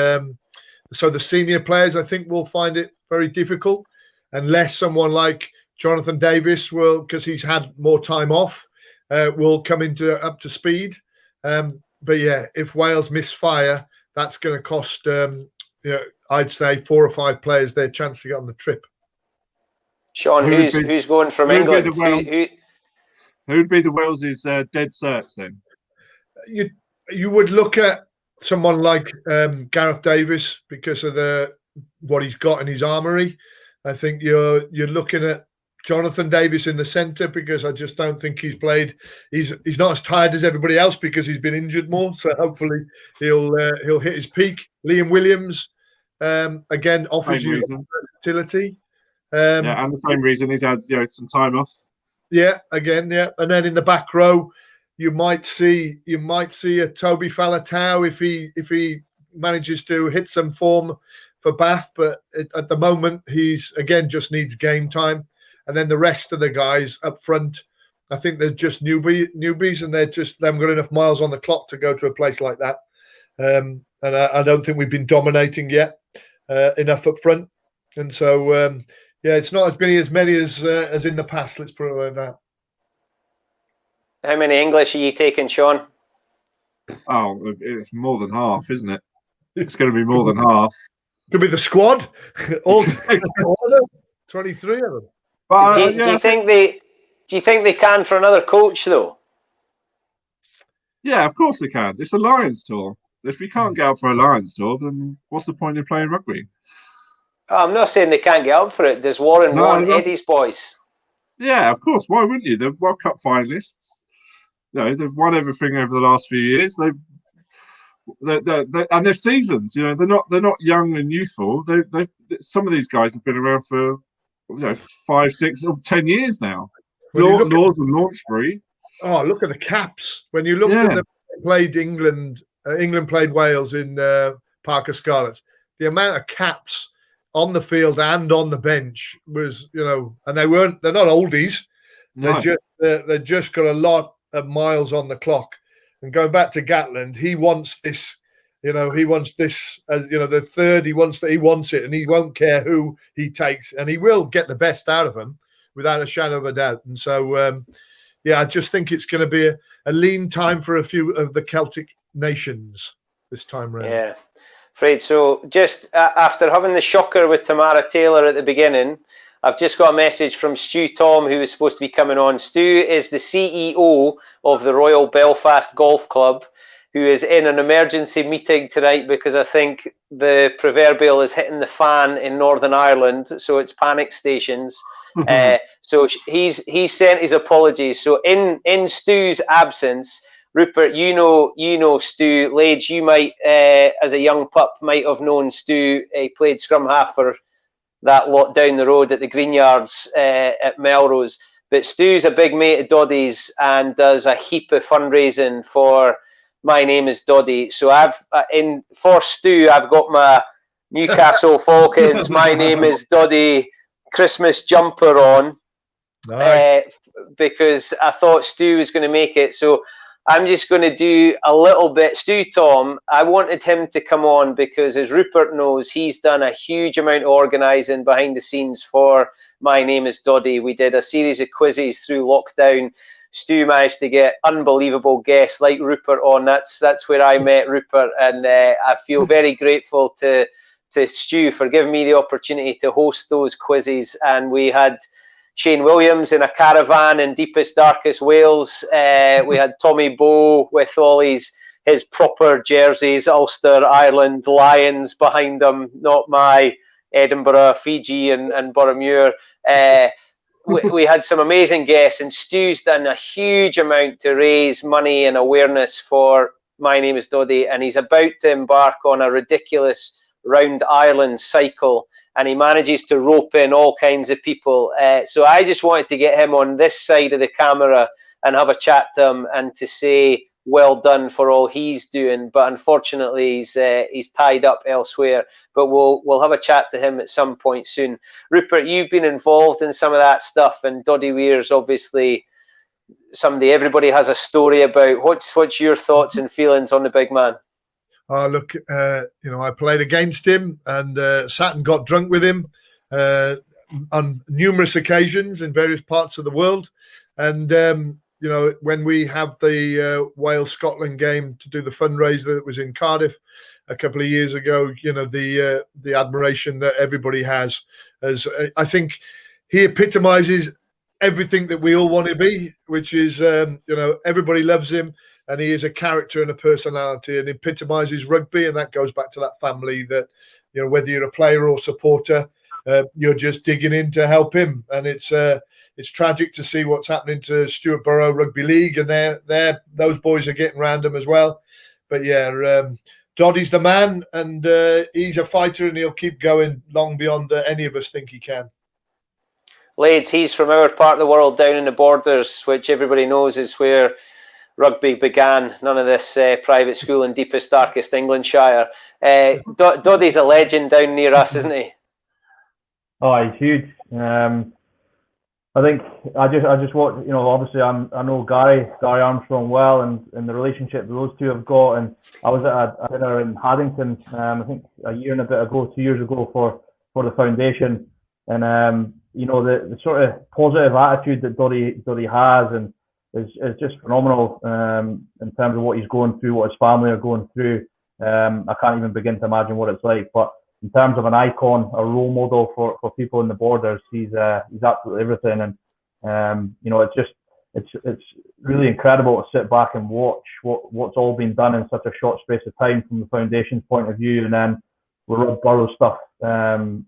so the senior players, I think, will find it very difficult unless someone like Jonathan Davis will, because he's had more time off, will come up to speed. But yeah, if Wales misfire, that's going to cost, I'd say 4 or 5 players their chance to get on the trip. Sean, who's going from England? Who'd be the Wales' dead certs then? You would look at someone like Gareth Davis because of what he's got in his armoury. I think you're looking at Jonathan Davis in the centre because I just don't think he's played. He's not as tired as everybody else because he's been injured more. So hopefully he'll hit his peak. Liam Williams again offers you versatility. Yeah, and the same reason he's had some time off. Yeah, again, yeah, and then in the back row, you might see a Toby Faletau if he manages to hit some form for Bath, but at the moment he's again just needs game time. And then the rest of the guys up front, I think they're just newbies, and they haven't got enough miles on the clock to go to a place like that. And I don't think we've been dominating yet enough up front. And so, it's not as many as in the past. Let's put it like that. How many English are you taking, Sean? Oh, it's more than half, isn't it? It's going to be more than half. Could be the squad. All 23 of them. But, do you think they can for another coach though? Yeah, of course they can. It's a Lions tour. If you can't get up for a Lions tour, then what's the point in playing rugby? I'm not saying they can't get up for it. Does Warren want Eddie's boys? Yeah, of course. Why wouldn't you? They're World Cup finalists. They've won everything over the last few years. And they're seasoned. They're not young and youthful. Some of these guys have been around for 5, 6, or 10 years now. Laws and Launchbury. Oh, look at the caps. When you looked at them, played England. England played Wales in Parker Scarlets. The amount of caps on the field and on the bench was, and they're not oldies. No. They just got a lot of miles on the clock. And going back to Gatland, he wants this. He wants this as the third. He wants it, and he won't care who he takes, and he will get the best out of them without a shadow of a doubt. And so, I just think it's going to be a lean time for a few of the Celtic nations this time round. Yeah, Fred. So just after having the shocker with Tamara Taylor at the beginning, I've just got a message from Stu Tom, who was supposed to be coming on. Stu is the CEO of the Royal Belfast Golf Club, who is in an emergency meeting tonight because I think the proverbial is hitting the fan in Northern Ireland, so it's panic stations. So he's sent his apologies. So in Stu's absence, Rupert, you know Stu. Lage, you might, as a young pup, might have known Stu. He played scrum half for that lot down the road at the Greenyards at Melrose. But Stu's a big mate of Doddy's and does a heap of fundraising for My Name is Doddy. So for Stu, I've got my Newcastle Falcons My Name is Doddy Christmas jumper on. Nice. Because I thought Stu was going to make it. So I'm just going to do a little bit. Stu Tom, I wanted him to come on because, as Rupert knows, he's done a huge amount of organising behind the scenes for My Name is Doddy. We did a series of quizzes through lockdown. Stu managed to get unbelievable guests like Rupert on. That's where I met Rupert, and I feel very grateful to Stu for giving me the opportunity to host those quizzes. And we had Shane Williams in a caravan in deepest, darkest Wales. We had Tommy Bowe with all his proper jerseys, Ulster, Ireland, Lions behind him, not my Edinburgh, Fiji and Boroughmuir. We had some amazing guests, and Stu's done a huge amount to raise money and awareness for My Name is Doddy, and he's about to embark on a ridiculous round Ireland cycle, and he manages to rope in all kinds of people. So I just wanted to get him on this side of the camera and have a chat to him and to say well done for all he's doing. But unfortunately, he's tied up elsewhere. But we'll have a chat to him at some point soon. Rupert, you've been involved in some of that stuff, and Doddy Weir's obviously somebody everybody has a story about. What's your thoughts and feelings on the big man? Oh, look, I played against him and sat and got drunk with him on numerous occasions in various parts of the world. And, when we have the Wales-Scotland game to do the fundraiser that was in Cardiff a couple of years ago, the admiration that everybody has. As I think he epitomizes everything that we all want to be, which is, everybody loves him. And he is a character and a personality and epitomizes rugby. And that goes back to that family that, whether you're a player or supporter, you're just digging in to help him. And it's tragic to see what's happening to Stuart Borough Rugby League. And those boys are getting random as well. But yeah, Doddy's the man, and he's a fighter, and he'll keep going long beyond any of us think he can. Lades, he's from our part of the world down in the Borders, which everybody knows is where rugby began. None of this private school in deepest, darkest Englandshire. Doddy's a legend down near us, isn't he? Oh, he's huge. I think I just watch. Obviously I know Gary Armstrong well, and the relationship those two have got. And I was at a dinner in Haddington, I think a year and a bit ago, 2 years ago, for the foundation. And the sort of positive attitude that Doddy has, and is just phenomenal in terms of what he's going through, what his family are going through. I can't even begin to imagine what it's like. But in terms of an icon, a role model for people in the Borders, he's absolutely everything. And it's really incredible to sit back and watch what's all been done in such a short space of time from the foundation's point of view, and then with Rob Burrows stuff happening,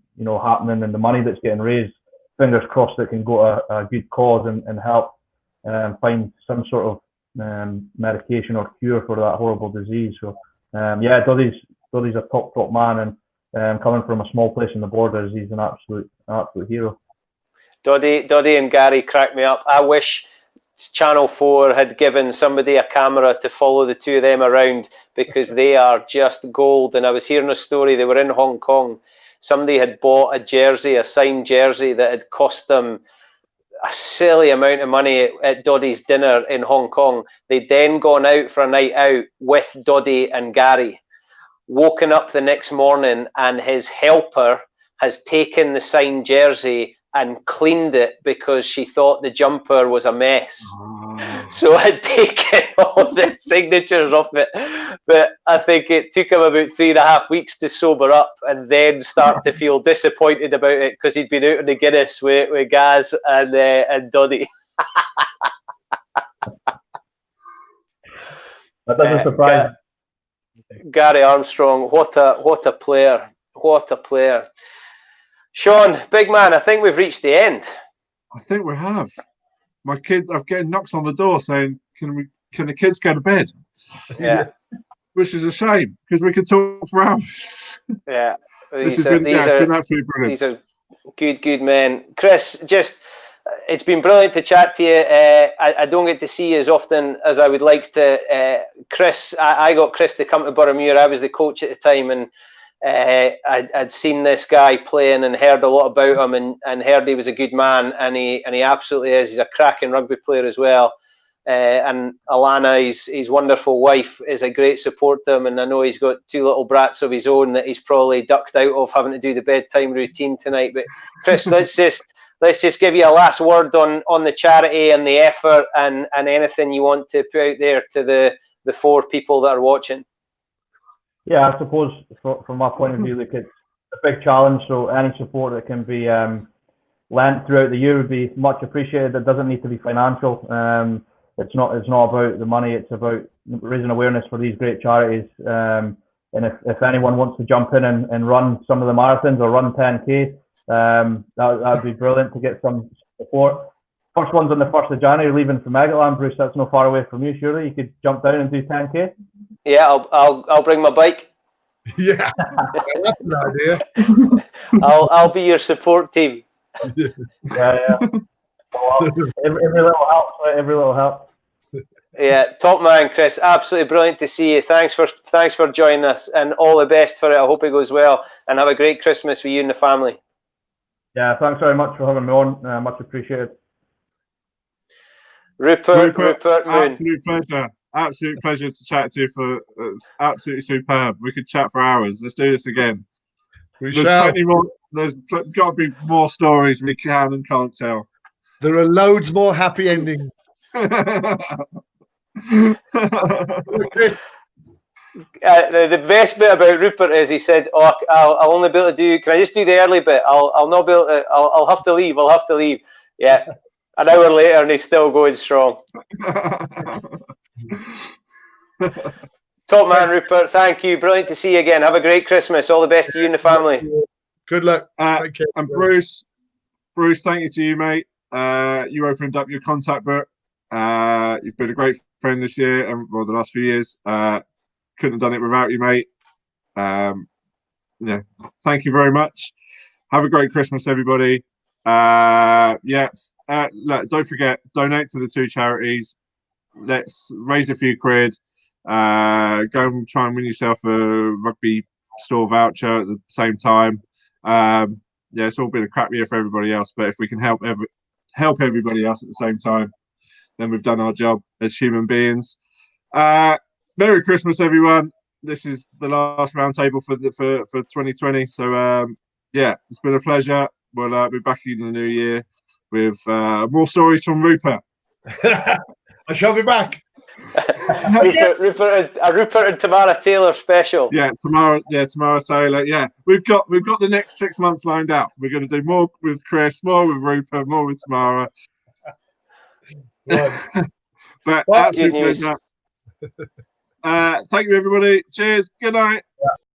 and the money that's getting raised. Fingers crossed it can go to a good cause and help find some sort of medication or cure for that horrible disease. So Doddy's a top man, and coming from a small place in the Borders, he's an absolute hero. Doddy and Gary crack me up. I wish Channel 4 had given somebody a camera to follow the two of them around, because they are just gold. And I was hearing a story, they were in Hong Kong. Somebody had bought a signed jersey that had cost them a silly amount of money at Doddy's dinner in Hong Kong. They'd then gone out for a night out with Doddy and Gary, woken up the next morning, and his helper has taken the signed jersey and cleaned it because she thought the jumper was a mess. So I'd taken all the signatures off it. But I think it took him about 3.5 weeks to sober up and then start to feel disappointed about it, because he'd been out on the Guinness with Gaz and Doddy. That doesn't surprise me. Gary Armstrong, what a player. What a player. Sean, big man, I think we've reached the end. I think we have. My kids, I'm getting knocks on the door saying, can the kids go to bed? Yeah. Which is a shame, because we could talk for hours. Yeah. It's been absolutely brilliant. These are good men. Chris, it's been brilliant to chat to you. I don't get to see you as often as I would like to. Chris, I got Chris to come to Boroughmuir. I was the coach at the time, and I'd seen this guy playing and heard a lot about him, and heard he was a good man, and he absolutely is. He's a cracking rugby player as well. And Alana, his wonderful wife, is a great support to him, and I know he's got 2 little brats of his own that he's probably ducked out of having to do the bedtime routine tonight. But Chris, let's just give you a last word on the charity and the effort, and anything you want to put out there to the 4 people that are watching. Yeah, I suppose from my point of view, look, it's a big challenge. So any support that can be lent throughout the year would be much appreciated. It doesn't need to be financial. It's not about the money. It's about raising awareness for these great charities. And if anyone wants to jump in and run some of the marathons or run 10K, that'd be brilliant to get some support. First one's on the 1st of January, leaving from Eggetland. Bruce, that's not far away from you, surely. You could jump down and do 10K? Yeah, I'll bring my bike. Yeah, that's an idea. I'll be your support team. Yeah. Well, every little helps, right? Every little helps. Yeah, top man, Chris. Absolutely brilliant to see you. Thanks for joining us, and all the best for it. I hope it goes well, and have a great Christmas with you and the family. Yeah, thanks very much for having me on. Much appreciated. Rupert Moon. Absolute pleasure to chat to you. It's absolutely superb. We could chat for hours. Let's do this again. There's plenty more. There's got to be more stories we can and can't tell. There are loads more happy endings. The best bit about Rupert is he said, "Oh, I'll only be able to do. Can I just do the early bit? I'll not be able to. I'll have to leave. I'll have to leave." Yeah, an hour later and he's still going strong. Top man, Rupert. Thank you. Brilliant to see you again. Have a great Christmas. All the best to you and the family. Good luck. Take care. And Bruce, thank you to you, mate. You opened up your contact book. You've been a great friend this year and the last few years. Couldn't have done it without you, mate. Yeah, thank you very much. Have a great Christmas, everybody. Look, don't forget, donate to the 2 charities. Let's raise a few quid. Go and try and win yourself a rugby store voucher at the same time. It's all been a crap year for everybody else, but if we can help everybody else at the same time, then we've done our job as human beings. Merry Christmas, everyone. This is the last roundtable for 2020. So it's been a pleasure. We'll be back in the new year with more stories from Rupert. I shall be back. Rupert and Tamara Taylor special. Tamara Taylor. Yeah, we've got the next 6 months lined out. We're going to do more with Chris, more with Rupert, more with Tamara. Right. But absolute pleasure. Thank you, everybody. Cheers. Good night.